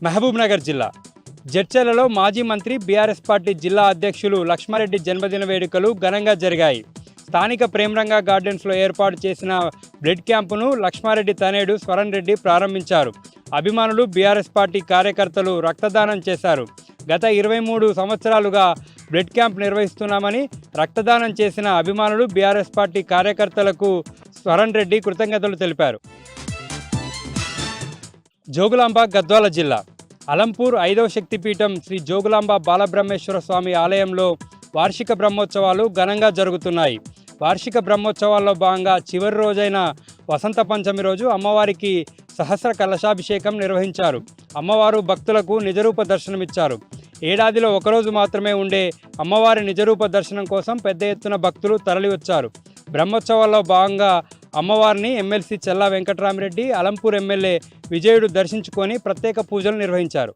మహబూబ్నగర్ జిల్లా జడ్చర్లలో మాజీ మంత్రి బీఆర్ఎస్ పార్టీ జిల్లా అధ్యక్షులు లక్ష్మారెడ్డి జన్మదిన వేడుకలు ఘనంగా జరిగాయి. స్థానిక ప్రేమరంగా గార్డెన్స్లో ఏర్పాటు చేసిన బ్లడ్ క్యాంపును లక్ష్మారెడ్డి తనయుడు స్వరణ్ రెడ్డి ప్రారంభించారు. అభిమానులు, బీఆర్ఎస్ పార్టీ కార్యకర్తలు రక్తదానం చేశారు. గత 23 సంవత్సరాలుగా బ్లడ్ క్యాంప్ నిర్వహిస్తున్నామని రక్తదానం చేసిన అభిమానులు, బీఆర్ఎస్ పార్టీ కార్యకర్తలకు స్వరణ్ రెడ్డి కృతజ్ఞతలు తెలిపారు. జోగులాంబ గద్వాల జిల్లా అలంపూర్ 5వ శక్తిపీఠం శ్రీ జోగులాంబ బాలబ్రహ్మేశ్వర స్వామి ఆలయంలో వార్షిక బ్రహ్మోత్సవాలు ఘనంగా జరుగుతున్నాయి. వార్షిక బ్రహ్మోత్సవాల్లో భాగంగా చివరి రోజైన వసంత పంచమి రోజు అమ్మవారికి సహస్ర కలశాభిషేకం నిర్వహించారు. అమ్మవారు భక్తులకు నిజరూప దర్శనమిచ్చారు. ఏడాదిలో ఒకరోజు మాత్రమే ఉండే అమ్మవారి నిజరూప దర్శనం కోసం పెద్ద ఎత్తున భక్తులు తరలివచ్చారు. బ్రహ్మోత్సవాల్లో భాగంగా అమ్మవారిని ఎమ్మెల్సీ చెల్లా వెంకటరామిరెడ్డి, అలంపూర్ ఎమ్మెల్యే విజయుడు దర్శించుకొని ప్రత్యేక పూజలు నిర్వహించారు.